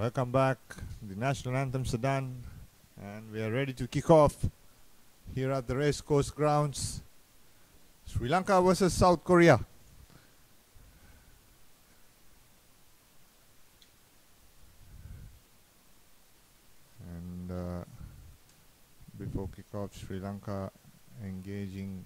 Welcome back. The national anthems are done and we are ready to kick off here at the Racecourse grounds. Sri Lanka versus South Korea. And before kickoff, Sri Lanka engaging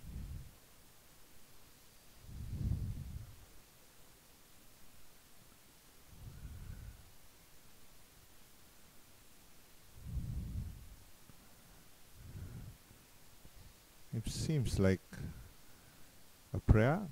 it seems like a prayer.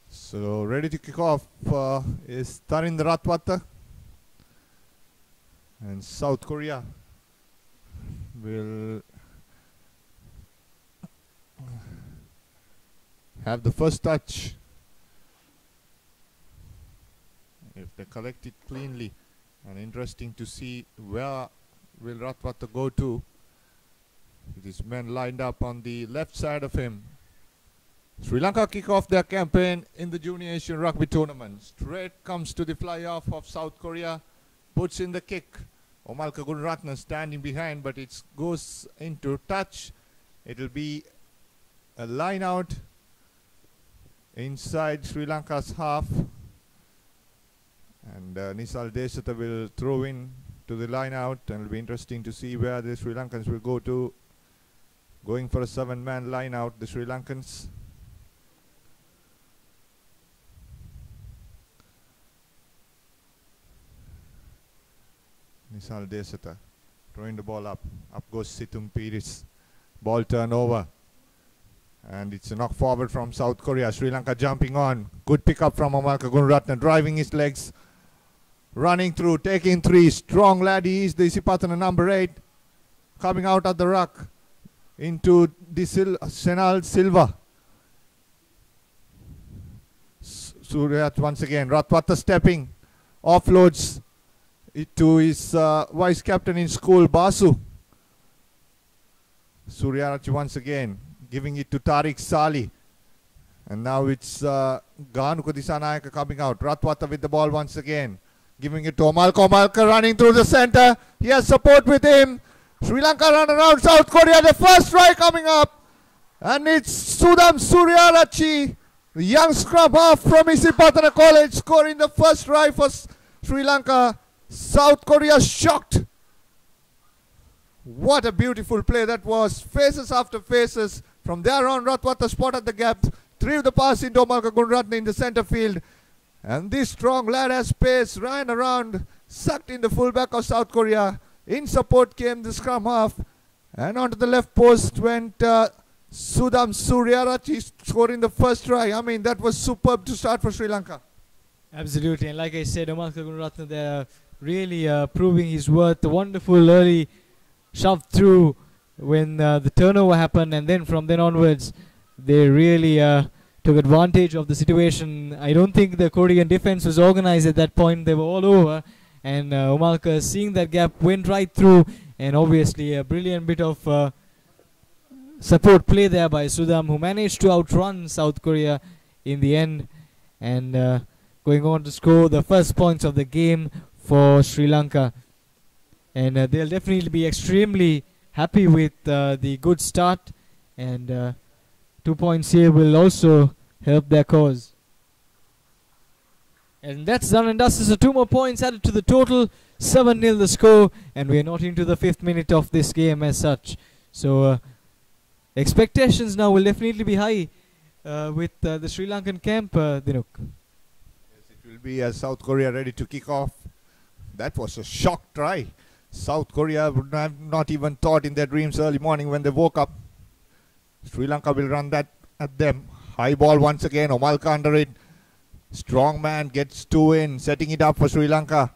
So ready to kick off is Tarin Ratwata, and South Korea will have the first touch if they collect it cleanly. And interesting to see where will Ratwata go to with his men lined up on the left side of him. Sri Lanka kick off their campaign in the Junior Asian Rugby Tournament. Straight comes to the fly-off of South Korea, puts in the kick. Omalka Gunratna standing behind, but it goes into touch. It will be a line out inside Sri Lanka's half. And Nisal Desata will throw in to the line out, and it will be interesting to see where the Sri Lankans will go to. Going for a 7-man line out, the Sri Lankans. Nisal Desata throwing the ball up. Up goes Situng Piris. Ball turnover. And it's a knock forward from South Korea. Sri Lanka jumping on. Good pickup from Omalka Gunratna. Driving his legs. Running through. Taking three. Strong lad. He is the Isipatana number 8. Coming out at the ruck. Into the Senal Silva. Suryat once again. Ratwata stepping. Offloads it to his vice captain in school, Basu. Suryarachi once again giving it to Tariq Sali. And now it's Ganuka Disanayaka coming out. Ratwata with the ball once again. Giving it to Omalka. Omalka running through the center. He has support with him. Sri Lanka run around South Korea. The first try coming up. And it's Sudham Suryarachi, the young scrum half from Isipatana College, scoring the first try for Sri Lanka. South Korea shocked. What a beautiful play that was. Faces after faces. From there on, Ratwata spotted the gap. Threw the pass into Omalka Gunratna in the center field. And this strong lad has pace. Ran around. Sucked in the fullback of South Korea. In support came the scrum half. And onto the left post went Sudham Suryarachi, scoring the first try. I mean, that was superb to start for Sri Lanka. Absolutely. And like I said, Omalka Gunratna there really proving his worth. A wonderful early shove through when the turnover happened, and then from then onwards they really took advantage of the situation. I don't think the Korean defense was organized at that point. They were all over, and Omalka, seeing that gap, went right through, and obviously a brilliant bit of support play there by Sudham, who managed to outrun South Korea in the end, and going on to score the first points of the game for Sri Lanka. And they'll definitely be extremely happy with the good start, and 2 points here will also help their cause. And that's done and dusted. So 2 more points added to the total. 7-0 the score, and we're not into the 5th minute of this game as such. So expectations now will definitely be high with the Sri Lankan camp, Dinuk. Yes, it will be as South Korea ready to kick off. That was a shock try. South Korea would have not even thought in their dreams early morning when they woke up. Sri Lanka will run that at them. High ball once again. Omalka under it. Strong man gets 2 in, setting it up for Sri Lanka.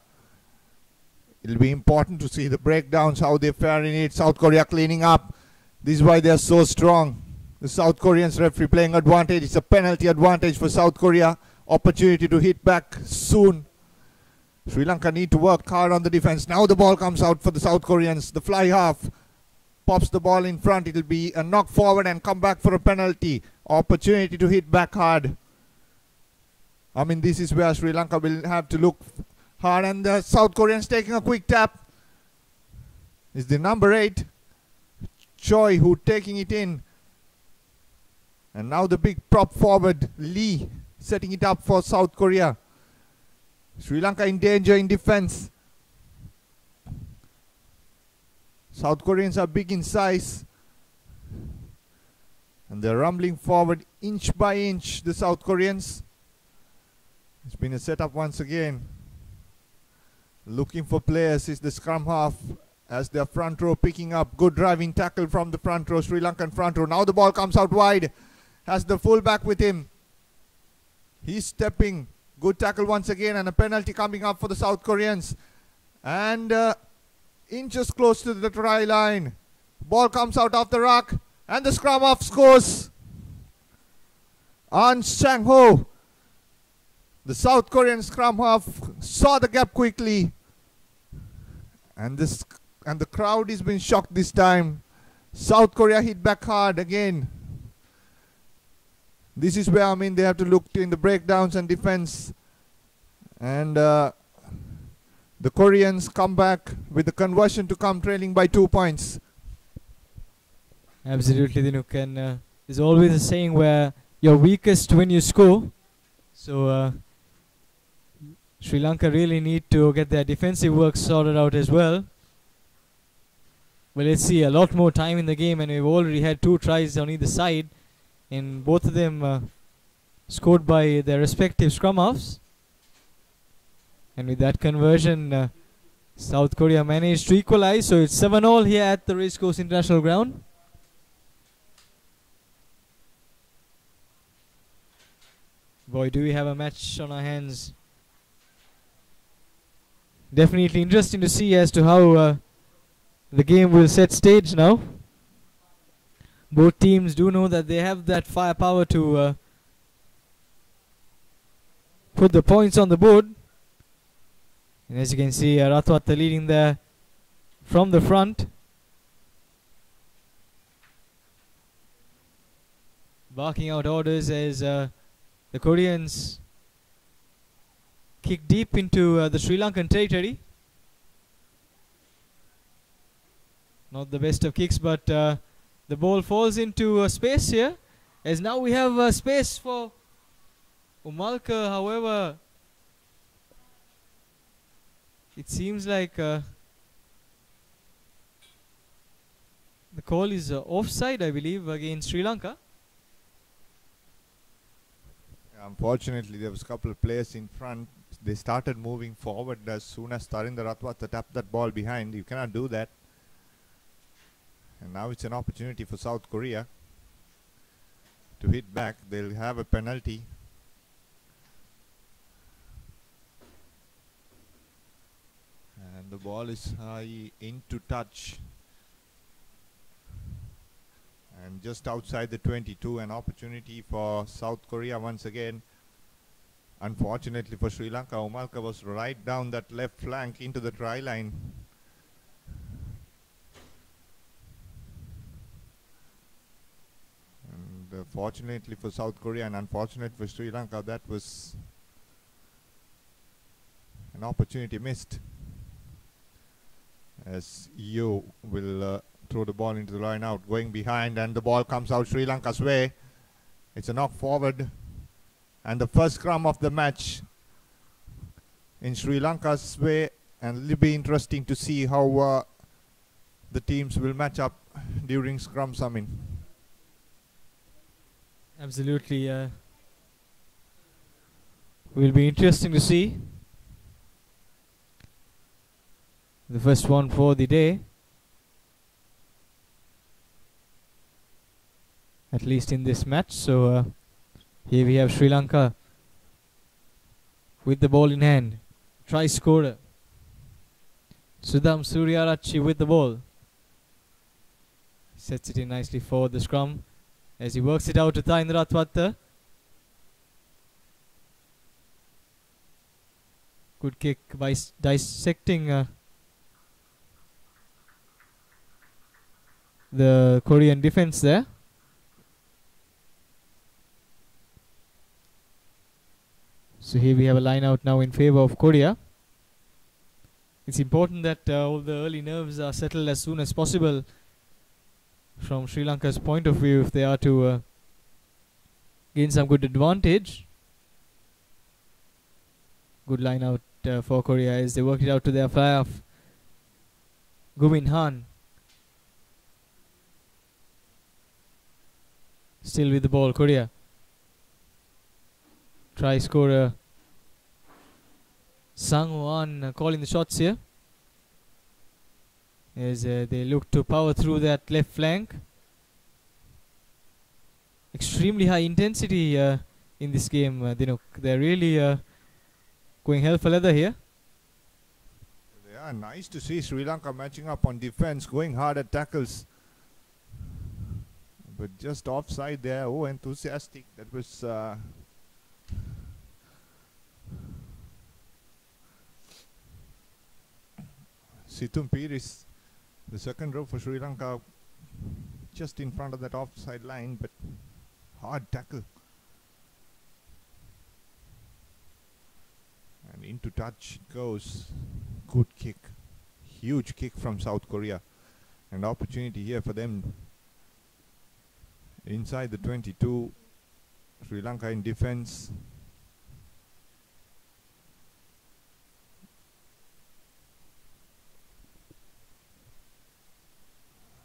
It'll be important to see the breakdowns, how they fare in it. South Korea cleaning up. This is why they're so strong. The South Koreans referee playing advantage. It's a penalty advantage for South Korea. Opportunity to hit back soon. Sri Lanka need to work hard on the defense. Now the ball comes out for the South Koreans. The fly half pops the ball in front. It'll be a knock forward and come back for a penalty. Opportunity to hit back hard. I mean, this is where Sri Lanka will have to look hard. And the South Koreans taking a quick tap. Is the number 8, Choi, who taking it in. And now the big prop forward, Lee, setting it up for South Korea. Sri Lanka in danger in defense. South Koreans are big in size. And they're rumbling forward inch by inch, the South Koreans. It's been a setup once again. Looking for players is the scrum half as their front row picking up. Good driving tackle from the front row, Sri Lankan front row. Now the ball comes out wide. Has the fullback with him. He's stepping. Good tackle once again, and a penalty coming up for the South Koreans. And inches close to the try line. Ball comes out of the ruck, and the scrum half scores. An Sang-ho, the South Korean scrum half, saw the gap quickly. And the crowd has been shocked this time. South Korea hit back hard again. This is where, I mean, they have to look in the breakdowns and defense. And the Koreans come back with the conversion to come trailing by 2 points. Absolutely, Dinuk. And there's always a saying where you're weakest when you score. So Sri Lanka really need to get their defensive work sorted out as well. But let's see, a lot more time in the game, and we've already had 2 tries on either side. And both of them scored by their respective scrum halves. And with that conversion, South Korea managed to equalize. So it's 7-all here at the Racecourse International Ground. Boy, do we have a match on our hands. Definitely interesting to see as to how the game will set stage now. Both teams do know that they have that firepower to put the points on the board. And as you can see, Ratwata leading there from the front. Barking out orders as the Koreans kick deep into the Sri Lankan territory. Not the best of kicks, but the ball falls into space here, as now we have space for Umalka. However, it seems like the call is offside, I believe, against Sri Lanka. Unfortunately, there was a couple of players in front. They started moving forward as soon as Tarinder Ratwata tapped that ball behind. You cannot do that. And now it's an opportunity for South Korea to hit back. They'll have a penalty. And the ball is high into touch. And just outside the 22, an opportunity for South Korea once again. Unfortunately for Sri Lanka, Umalka was right down that left flank into the try line. Fortunately for South Korea and unfortunate for Sri Lanka, that was an opportunity missed, as EU will throw the ball into the line out, going behind, and the ball comes out Sri Lanka's way. It's a knock forward, and the first scrum of the match in Sri Lanka's way, and it'll be interesting to see how the teams will match up during scrums. I mean, absolutely, will be interesting to see. The first one for the day, at least in this match. So here we have Sri Lanka with the ball in hand, try scorer. Sudham Suryarachi with the ball. Sets it in nicely for the scrum as he works it out to Thainda Ratwatta. Good kick by dissecting the Korean defense there. So here we have a line out now in favor of Korea. It's important that all the early nerves are settled as soon as possible from Sri Lanka's point of view if they are to gain some good advantage. Good line out for Korea as they work it out to their fly-off. Gumin Han still with the ball, Korea. Try scorer Sang Wan calling the shots here as they look to power through that left flank. Extremely high intensity in this game, Dinuk. They're really going hell for leather here. Yeah, nice to see Sri Lanka matching up on defense, going hard at tackles. But just offside there. Oh, enthusiastic. That was Situm Piris, the second row for Sri Lanka, just in front of that offside line, but hard tackle. And into touch goes. Good kick. Huge kick from South Korea. An opportunity here for them. Inside the 22, Sri Lanka in defense.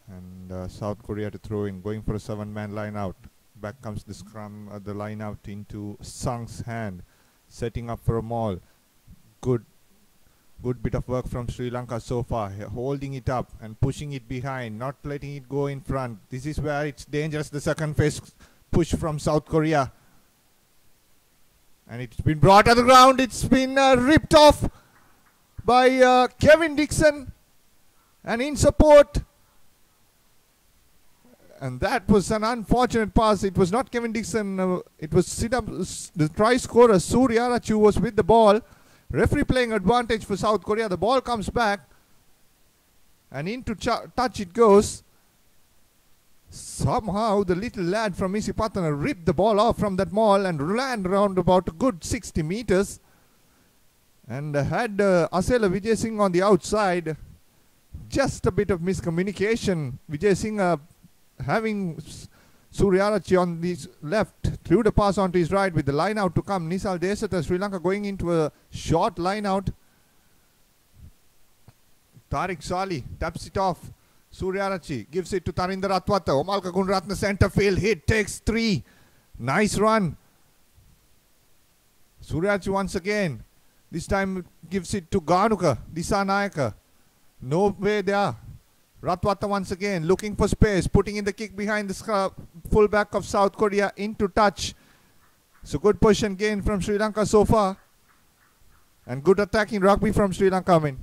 And South Korea to throw in, going for a 7-man line out. Back comes the scrum, the line out into Sang's hand, setting up for a maul. Good bit of work from Sri Lanka so far, holding it up and pushing it behind, not letting it go in front. This is where it's dangerous, the second phase push from South Korea. And it's been brought to the ground. It's been ripped off by Kevin Dixon. And in support. And that was an unfortunate pass. It was not Kevin Dixon. It was the try scorer Suryarachi who was with the ball. Referee playing advantage for South Korea. The ball comes back. And into touch it goes. Somehow the little lad from Isipatana ripped the ball off from that maul and ran around about a good 60 meters. And had Asela Vijay Singh on the outside. Just a bit of miscommunication. Vijay Singh having Suryarachi on the left, threw the pass onto his right with the line out to come. Nisal Desata, Sri Lanka going into a short line out. Tariq Sali taps it off. Suryarachi gives it to Thaninda Ratwatta. Omalka Gunratna center field hit, takes 3. Nice run. Suryarachi once again. This time gives it to Ganuka, Disanayaka. No way there. Ratwatta once again looking for space, putting in the kick behind the fullback of South Korea into touch. So good position gain from Sri Lanka so far. And good attacking rugby from Sri Lanka,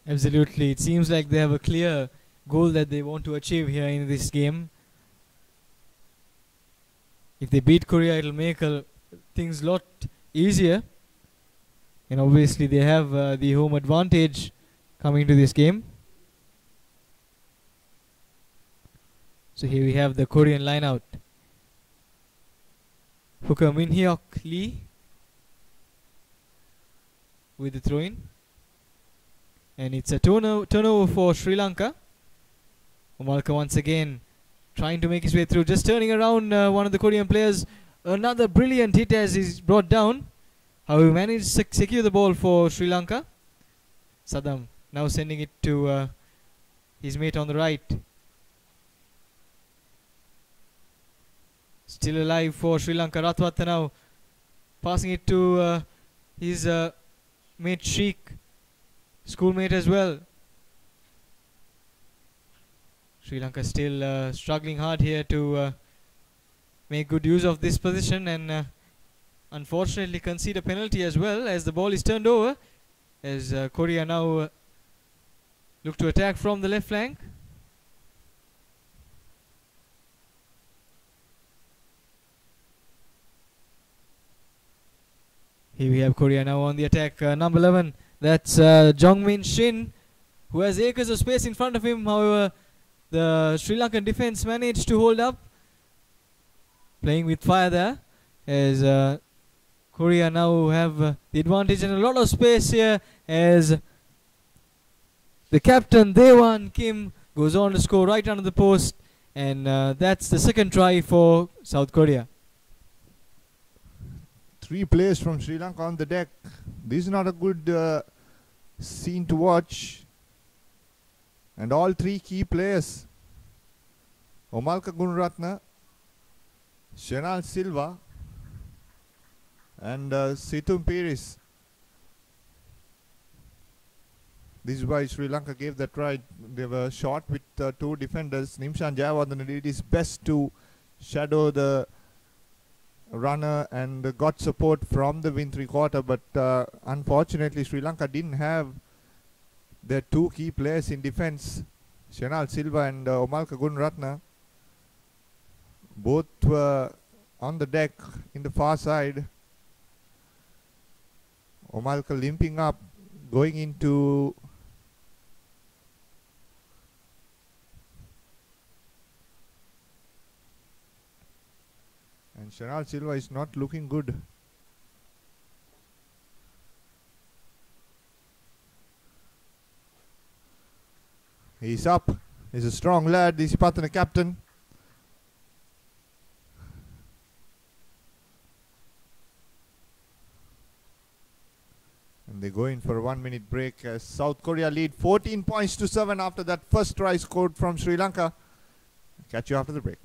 Absolutely. It seems like they have a clear goal that they want to achieve here in this game. If they beat Korea, it'll make things a lot easier. And obviously they have the home advantage coming to this game. So here we have the Korean line out. Hooker Min Hyuk Lee with the throw in. And it's a turnover for Sri Lanka. Omalka once again trying to make his way through, just turning around one of the Korean players. Another brilliant hit as he's brought down. How he managed to secure the ball for Sri Lanka. Saddam now sending it to his mate on the right. Still alive for Sri Lanka. Ratwatta now passing it to his mate Sheikh, schoolmate as well. Sri Lanka still struggling hard here to make good use of this position and unfortunately concede a penalty as well as the ball is turned over. as Korea now look to attack from the left flank. Here we have Korea now on the attack. Number 11, that's Jongmin Shin, who has acres of space in front of him. However, the Sri Lankan defense managed to hold up, playing with fire there, as Korea now have the advantage and a lot of space here, as the captain Daewon Kim goes on to score right under the post, and that's the second try for South Korea. 3 players from Sri Lanka on the deck. This is not a good scene to watch. And all 3 key players, Omalka Gunaratne, Shenal Silva and Situm Piris. This is why Sri Lanka gave that try. They were short with 2 defenders. Nimshan Jayawardene did his best to shadow the runner and got support from the wing 3/4, but unfortunately Sri Lanka didn't have their 2 key players in defense, Shenal Silva and Omalka Gunaratne. Both were on the deck in the far side. Omalka limping up, going into and Shenal Silva is not looking good. He's up. He's a strong lad. This is Patana captain. And they go in for a 1-minute break as South Korea lead 14 points to 7 after that first try scored from Sri Lanka. Catch you after the break.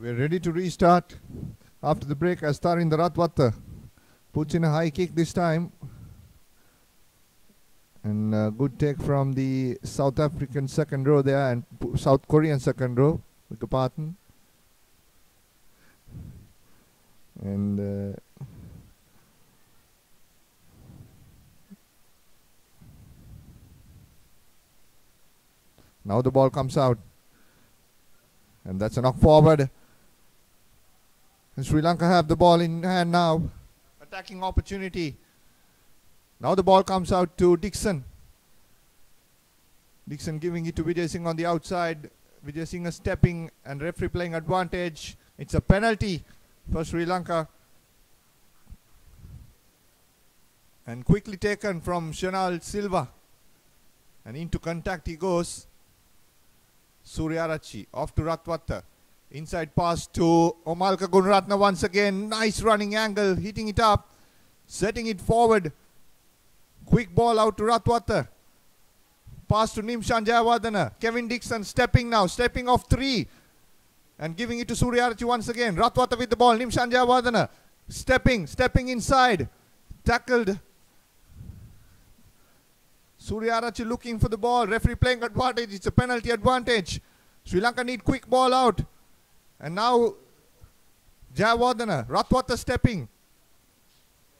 We're ready to restart after the break as Tarin Ratwatta puts in a high kick this time. And good take from the South African second row there and South Korean second row. Beg your pardon. And now the ball comes out. And that's a knock forward. And Sri Lanka have the ball in hand now. Attacking opportunity. Now the ball comes out to Dixon. Dixon giving it to Vijay Singh on the outside. Vijay Singh is stepping and referee playing advantage. It's a penalty for Sri Lanka. And quickly taken from Shenal Silva. And into contact he goes. Suryarachi off to Ratwatta. Inside pass to Omalka Gunaratne once again. Nice running angle, hitting it up, setting it forward. Quick ball out to Ratwatta. Pass to Nimshan Jayawardene. Kevin Dixon stepping now, stepping off 3. And giving it to Suryarachi once again. Ratwatta with the ball. Nimshan Jayawardene stepping inside. Tackled. Suryarachi looking for the ball. Referee playing advantage. It's a penalty advantage. Sri Lanka need quick ball out. And now Jayawardena, Ratwata stepping.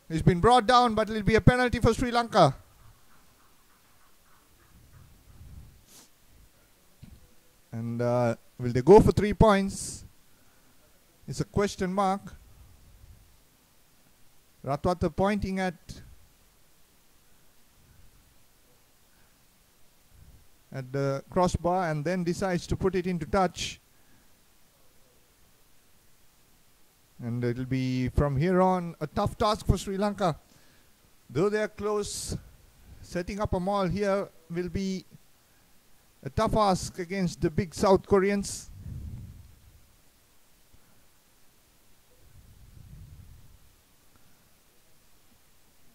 He's been brought down, but it'll be a penalty for Sri Lanka. And will they go for 3 points? It's a question mark. Ratwata pointing at the crossbar and then decides to put it into touch. And it'll be from here on a tough task for Sri Lanka. Though they are close, setting up a maul here will be a tough ask against the big South Koreans.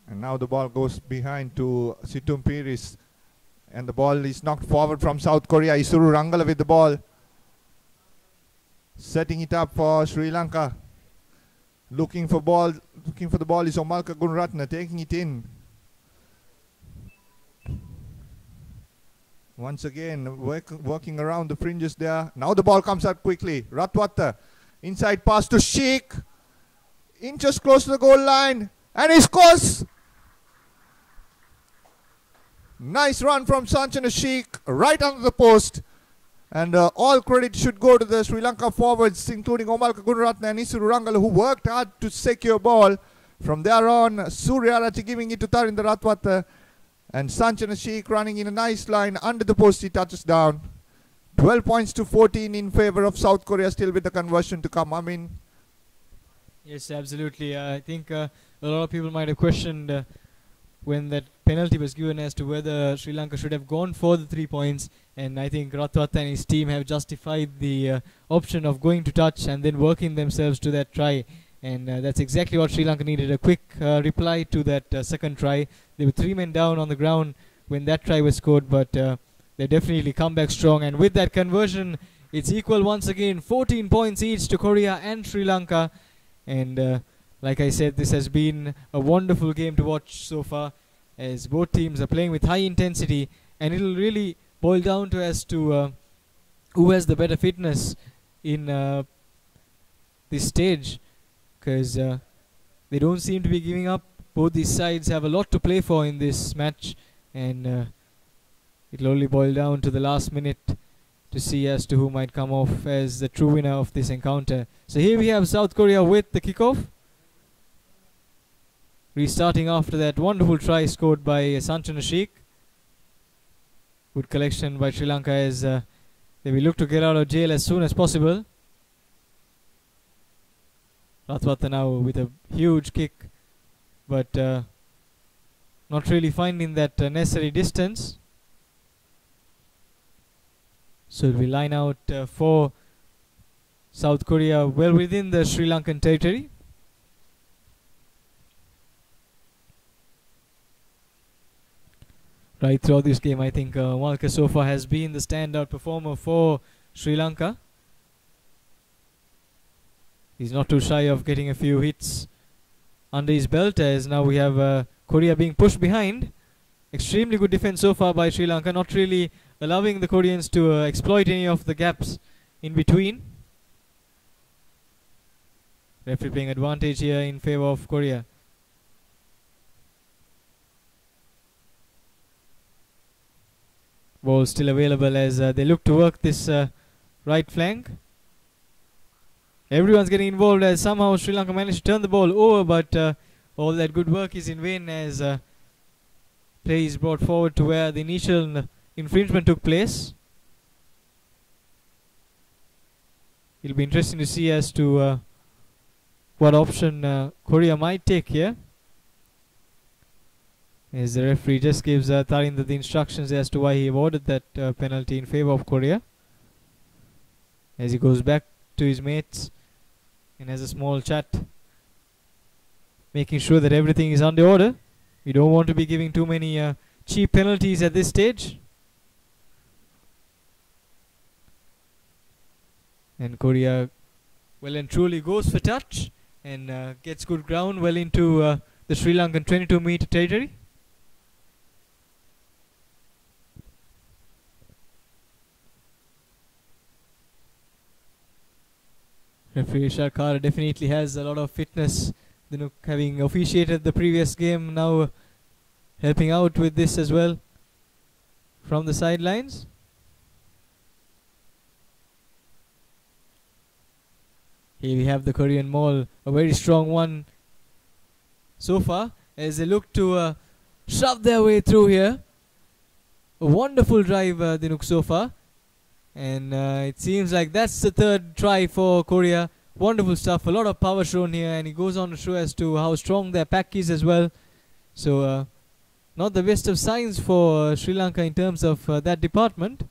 And now the ball goes behind to Situm Piris. And the ball is knocked forward from South Korea. Isuru Rangala with the ball. Setting it up for Sri Lanka. Looking for the ball is Omalka Gunratna, taking it in. Once again, working around the fringes there. Now the ball comes out quickly. Ratwata, inside pass to Sheikh. Inches close to the goal line. And he scores! Nice run from Sanchana Sheikh, right under the post. And all credit should go to the Sri Lanka forwards, including Omalka Gunratna and Isuru Rangala, who worked hard to secure ball. From there on, Suryarachi giving it to Tarinder Ratwata. And Sanchana Sheikh running in a nice line under the post, he touches down. 12 points to 14 in favor of South Korea, still with the conversion to come. I mean, yes, absolutely. I think a lot of people might have questioned when that penalty was given as to whether Sri Lanka should have gone for the 3 points. And I think Ratwata and his team have justified the option of going to touch and then working themselves to that try. And that's exactly what Sri Lanka needed, a quick reply to that second try. They were 3 men down on the ground when that try was scored, but they definitely come back strong. And with that conversion, it's equal once again, 14 points each to Korea and Sri Lanka. And like I said, this has been a wonderful game to watch so far, as both teams are playing with high intensity, and it'll really boil down to as to who has the better fitness in this stage, because they don't seem to be giving up. Both these sides have a lot to play for in this match, and it'll only boil down to the last minute to see as to who might come off as the true winner of this encounter. So here we have South Korea with the kickoff, restarting after that wonderful try scored by Sanchana Sheikh. Good collection by Sri Lanka as they will look to get out of jail as soon as possible. Ratwata now with a huge kick, but not really finding that necessary distance. So we line out for South Korea well within the Sri Lankan territory. Right throughout this game, I think Malka so far has been the standout performer for Sri Lanka. He's not too shy of getting a few hits under his belt, as now we have Korea being pushed behind. Extremely good defense so far by Sri Lanka, not really allowing the Koreans to exploit any of the gaps in between. Referee playing advantage here in favor of Korea. Ball still available as they look to work this right flank. Everyone's getting involved as somehow Sri Lanka managed to turn the ball over, but all that good work is in vain as play is brought forward to where the initial infringement took place. It'll be interesting to see as to what option Korea might take here, as the referee just gives Tarinder the instructions as to why he awarded that penalty in favor of Korea, as he goes back to his mates and has a small chat, making sure that everything is under order. We don't want to be giving too many cheap penalties at this stage. And Korea well and truly goes for touch and gets good ground well into the Sri Lankan 22-meter territory. Referee Sharkar definitely has a lot of fitness. Dinuk having officiated the previous game, now helping out with this as well from the sidelines. Here we have the Korean Mall, a very strong one so far, as they look to shove their way through here. A wonderful drive, Dinuk, so far. And it seems like that's the third try for Korea. Wonderful stuff, a lot of power shown here, and he goes on to show as to how strong their pack is as well. So not the best of signs for Sri Lanka in terms of that department.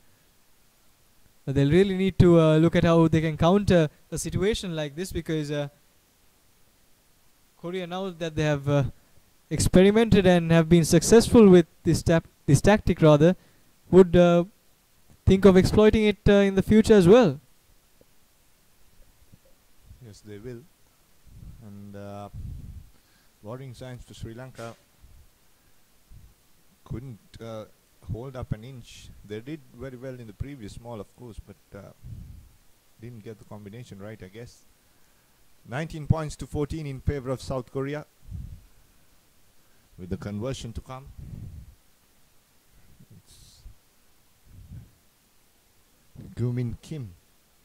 But they'll really need to look at how they can counter a situation like this, because Korea, now that they have experimented and have been successful with this tactic rather, would think of exploiting it in the future as well. Yes, they will. And worrying signs for Sri Lanka. Couldn't hold up an inch. They did very well in the previous small, of course, but didn't get the combination right, I guess. 19 points to 14 in favor of South Korea, with the conversion to come. It's Gumin Kim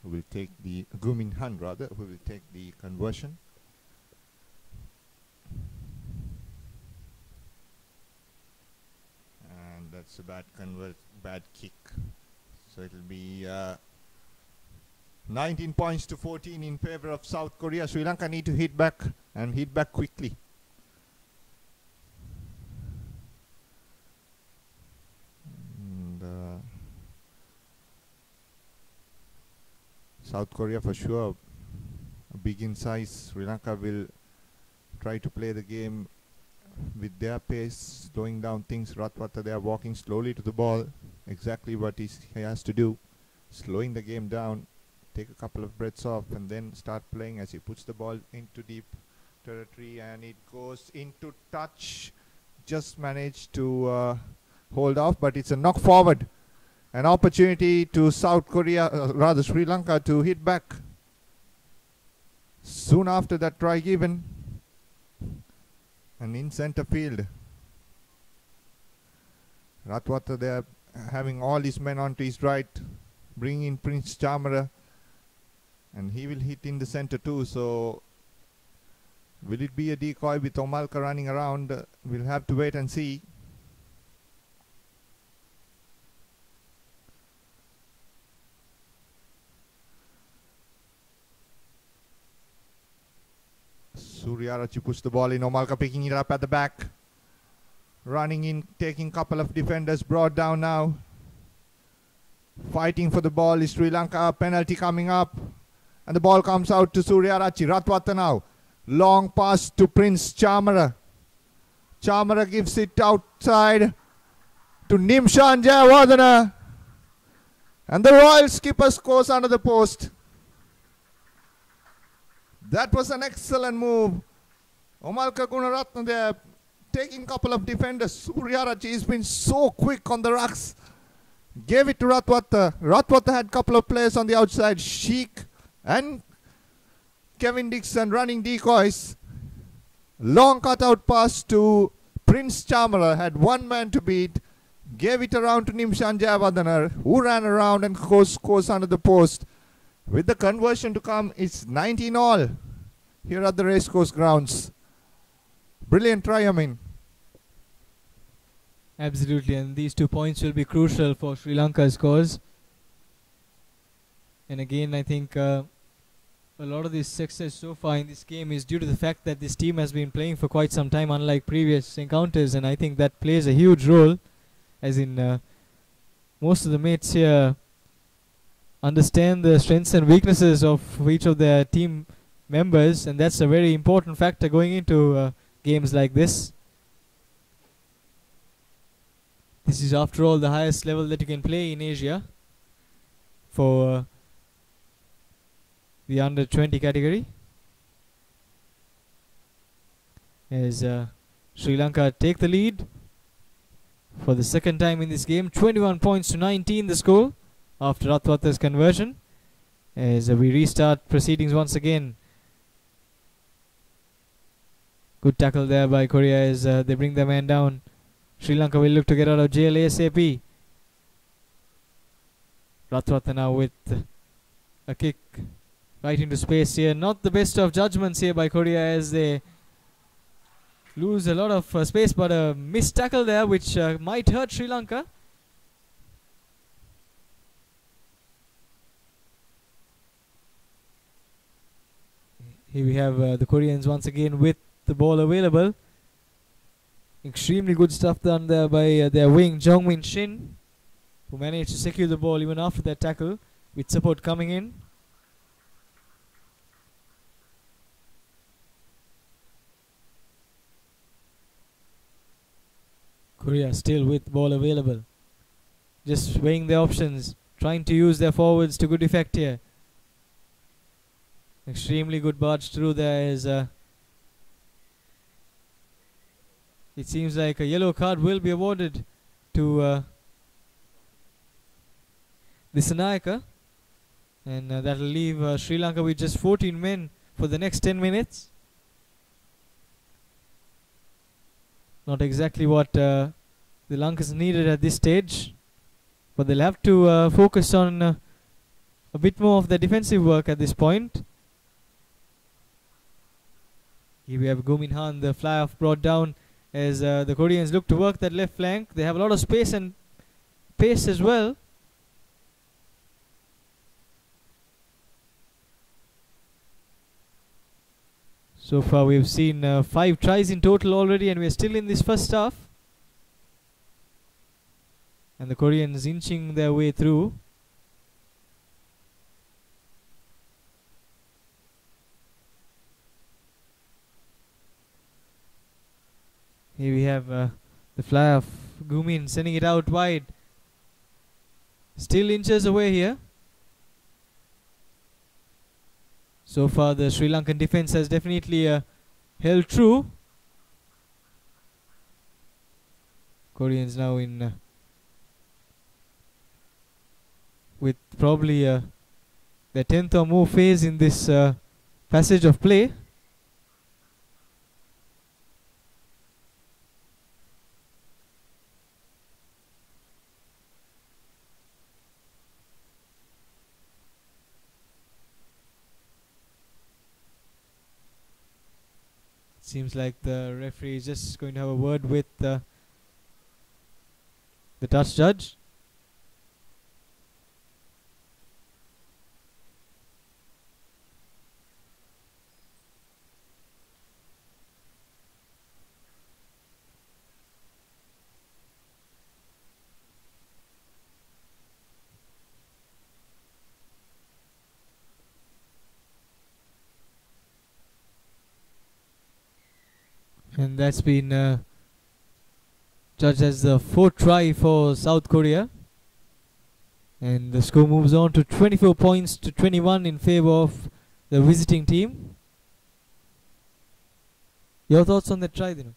who will take the Gumin Han rather, who will take the conversion. And that's a bad kick. So it'll be 19 points to 14 in favor of South Korea. Sri Lanka need to hit back, and hit back quickly. And South Korea for sure, big in size. Sri Lanka will try to play the game with their pace, slowing down things. Ratwata, they are walking slowly to the ball. Exactly what he has to do. Slowing the game down, take a couple of breaths off, and then start playing as he puts the ball into deep territory, and it goes into touch. Just managed to hold off, but it's a knock forward. An opportunity to South Korea, rather Sri Lanka, to hit back. Soon after that try given, and in center field, Ratwata, they are having all his men onto his right, bringing in Prince Chamara, and he will hit in the center too. So will it be a decoy with Omalka running around? We'll have to wait and see. Suryarachi puts the ball in. Omalka picking it up at the back, running in, taking a couple of defenders, brought down now. Fighting for the ball is Sri Lanka. Penalty coming up, and the ball comes out to Suryarachi. Ratwata now, long pass to Prince Chamara. Chamara gives it outside to Nimshan Jayawardena, and the Royal skipper scores under the post. That was an excellent move. Omalka Gunaratne there, taking a couple of defenders. Suryarachi has been so quick on the rucks. Gave it to Ratwata. Ratwata had a couple of players on the outside. Sheikh and Kevin Dixon running decoys. Long cutout pass to Prince Chamara. Had one man to beat. Gave it around to Nimshan Jayawardena, who ran around and scores under the post. With the conversion to come, it's 19 all here at the racecourse grounds. Brilliant try, I mean. Absolutely, and these 2 points will be crucial for Sri Lanka's cause. And again, I think a lot of this success so far in this game is due to the fact that this team has been playing for quite some time, unlike previous encounters, and I think that plays a huge role, as in most of the mates here understand the strengths and weaknesses of each of their team members, and that's a very important factor going into games like this. This is, after all, the highest level that you can play in Asia for the under 20 category. As Sri Lanka take the lead for the second time in this game, 21 points to 19 the score after Ratwata's conversion. as we restart proceedings once again. Good tackle there by Korea as they bring the man down. Sri Lanka will look to get out of jail ASAP. Ratwata now with a kick right into space here. Not the best of judgments here by Korea as they lose a lot of space, but a missed tackle there which might hurt Sri Lanka. Here we have the Koreans once again with the ball available. Extremely good stuff done there by their wing Jongmin Shin, who managed to secure the ball even after that tackle with support coming in. Korea still with ball available, just weighing their options, trying to use their forwards to good effect here. Extremely good barge through there as it seems like a yellow card will be awarded to Disanayaka, and that will leave Sri Lanka with just 14 men for the next 10 minutes. Not exactly what the Lankas needed at this stage, but they'll have to focus on a bit more of the defensive work at this point. Here we have Gumin Han, the fly-off brought down as the Koreans look to work that left flank. They have a lot of space and pace as well. So far we've seen 5 tries in total already, and we're still in this first half. And the Koreans inching their way through. Here we have the fly of Gumin sending it out wide. Still inches away here. So far the Sri Lankan defense has definitely held true. Koreans now in with probably their 10th or more phase in this passage of play. Seems like the referee is just going to have a word with the touch judge. And that's been judged as the 4th try for South Korea. And the score moves on to 24 points to 21 in favor of the visiting team. Your thoughts on that try, Dino?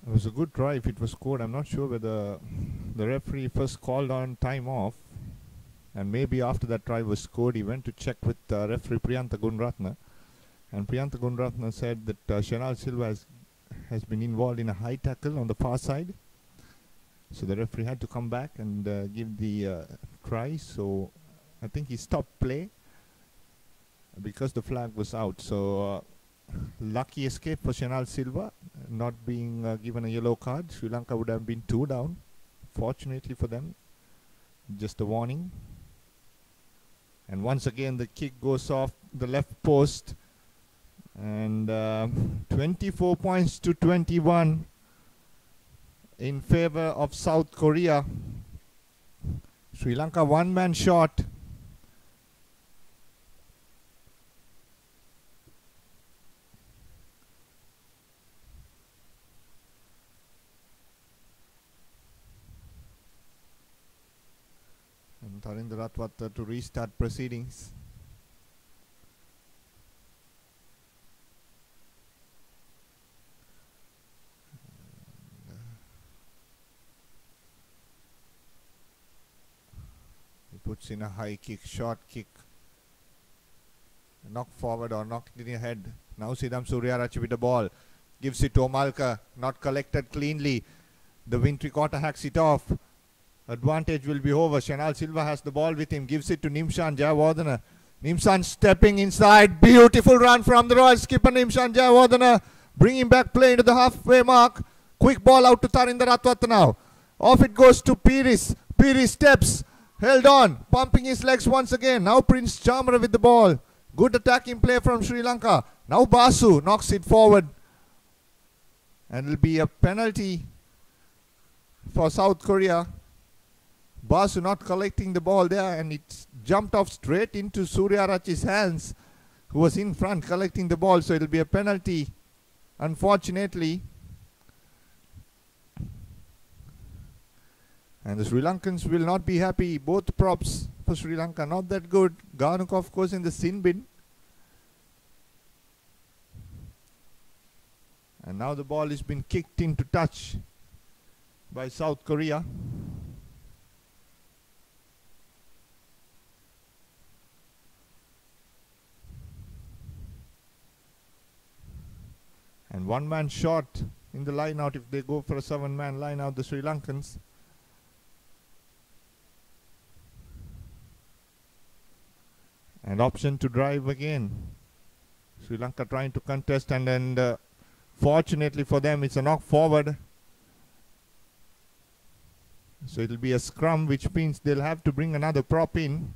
It was a good try if it was scored. I'm not sure whether the referee first called on time off, and maybe after that try was scored, he went to check with referee Priyantha Gunratna. And Priyantha Gunratna said that Shanal Silva has been involved in a high tackle on the far side. So the referee had to come back and give the try. So I think he stopped play because the flag was out. So lucky escape for Shanal Silva, not being given a yellow card. Sri Lanka would have been 2 down. Fortunately for them, just a warning. And once again the kick goes off the left post. And 24 points to 21 in favor of South Korea. Sri Lanka 1-man short. And Tarinder Ratwata to restart proceedings. puts in a high kick, short kick. Knock forward or knocked in the head. Now Sidam Suryarachi with the ball. Gives it to Omalka. Not collected cleanly. The wintry quarter hacks it off. Advantage will be over. Shanal Silva has the ball with him. Gives it to Nimshan Jayawardena. Nimshan stepping inside. Beautiful run from the Royal skipper Nimshan Jayawardena. Bringing back play into the halfway mark. Quick ball out to Tarinder Ratwata now. Off it goes to Piris. Piris steps. Held on. Pumping his legs once again. Now Prince Chamara with the ball. Good attacking play from Sri Lanka. Now Basu knocks it forward. And it'll be a penalty for South Korea. Basu not collecting the ball there, and it jumped off straight into Suryarachi's hands, who was in front collecting the ball. So it'll be a penalty, unfortunately. And the Sri Lankans will not be happy. Both props for Sri Lanka not that good. Ganuka, of course, in the sin bin. And now the ball has been kicked into touch by South Korea. And one man short in the line out if they go for a 7-man line out, the Sri Lankans. And option to drive again. Sri Lanka trying to contest, and then fortunately for them it's a knock forward. So it'll be a scrum, which means they'll have to bring another prop in.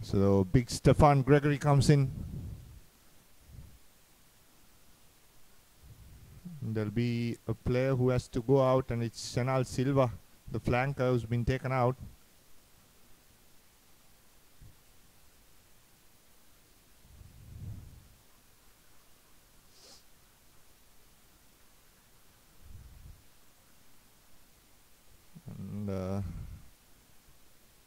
So big Stefan Gregory comes in. There'll be a player who has to go out, and it's Shanal Silva, the flanker, who's been taken out. And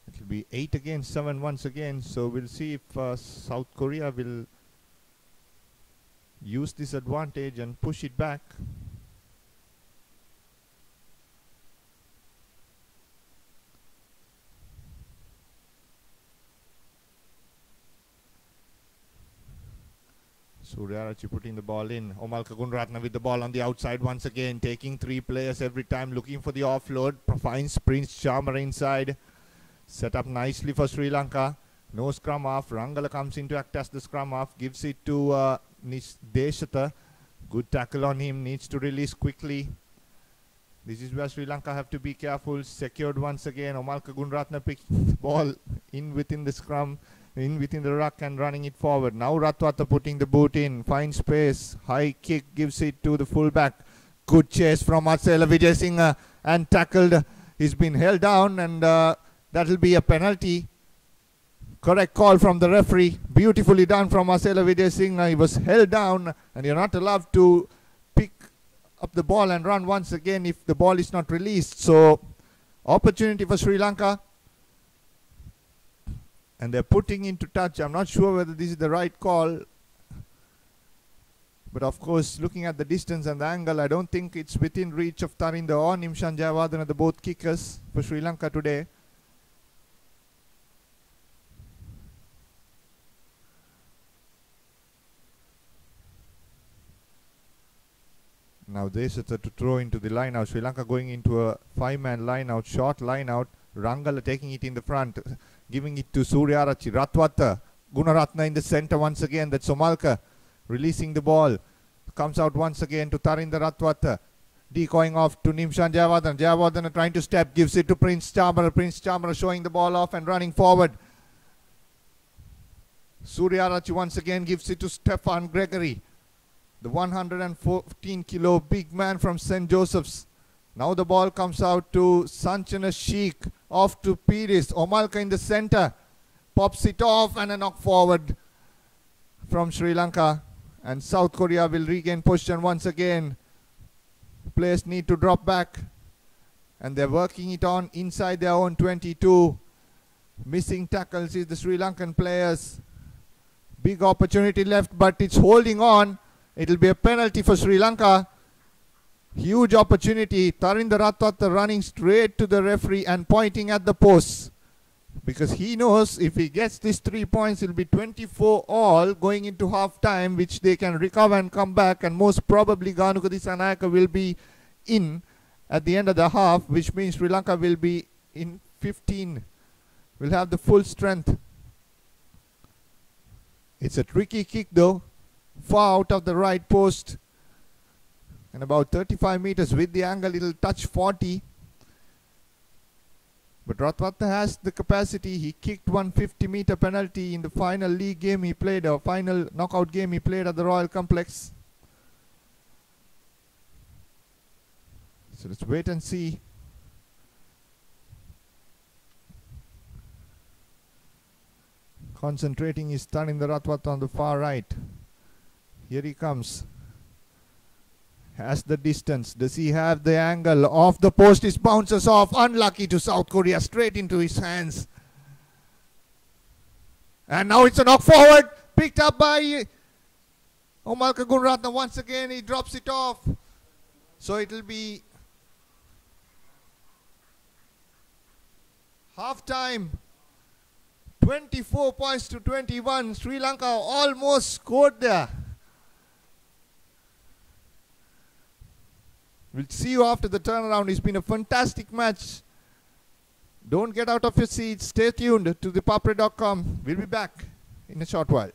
it'll be 8 against 7 once again. So we'll see if South Korea will use this advantage and push it back. Suryarachi putting the ball in. Omalka Gunratna with the ball on the outside once again, taking 3 players every time, looking for the offload. Finds Prince Chamara inside. Set up nicely for Sri Lanka. No scrum half. Rangala comes in to act as the scrum half. Gives it to Deshata. Good tackle on him. Needs to release quickly. This is where Sri Lanka have to be careful. Secured once again. Omalka Gunratna picks the ball in within the scrum, in within the ruck, and running it forward. Now Ratwata putting the boot in. Finds space. High kick. Gives it to the fullback. Good chase from Marcelo Vijayasinghe and tackled. He's been held down, and that'll be a penalty. Correct call from the referee. Beautifully done from Marcelo Vijayasinghe. He was held down, and you're not allowed to pick up the ball and run once again if the ball is not released. So, opportunity for Sri Lanka. And they're putting into touch. I'm not sure whether this is the right call. But of course, looking at the distance and the angle, I don't think it's within reach of Tarinder or Nimshan Jayawardena, the both kickers for Sri Lanka today. Now Desata to throw into the line out. Sri Lanka going into a 5-man line out, short line out. Rangala taking it in the front, giving it to Suryarachi. Ratwata, Gunaratna in the center once again. That's Omalka releasing the ball. Comes out once again to Tarinder Ratwata. Decoying off to Nimshan Jayawardena. Jayawardena trying to step, gives it to Prince Chamara. Prince Chamara showing the ball off and running forward. Suryarachi once again gives it to Stefan Gregory, the 114 kilo big man from St. Joseph's. Now the ball comes out to Sanchana Sheikh, off to Piris. Omalka in the center, pops it off, and a knock forward from Sri Lanka. And South Korea will regain position once again. Players need to drop back, and they're working it on inside their own 22. Missing tackles is the Sri Lankan players. Big opportunity left, but it's holding on. It'll be a penalty for Sri Lanka. Huge opportunity. Tarinder Ratwata running straight to the referee and pointing at the post. Because he knows if he gets these 3 points, it'll be 24 all going into half time, which they can recover and come back. And most probably Ganukudi Sanayaka will be in at the end of the half, which means Sri Lanka will be in 15. Will have the full strength. It's a tricky kick though. Far out of the right post. And about 35 meters with the angle, it'll touch 40. But Ratwata has the capacity. He kicked 150-meter penalty in the final league game he played, or final knockout game he played at the Royal Complex. So let's wait and see. Concentrating is Tarinder Ratwata on the far right. Here he comes. Has the distance. Does he have the angle? Off the post, it bounces off. Unlucky to South Korea. Straight into his hands. And now it's a knock forward. Picked up by Omalka Gunratna. Once again, he drops it off. So it'll be half time. 24 points to 21. Sri Lanka almost scored there. We'll see you after the turnaround. It's been a fantastic match. Don't get out of your seats. Stay tuned to ThePapare.com. We'll be back in a short while.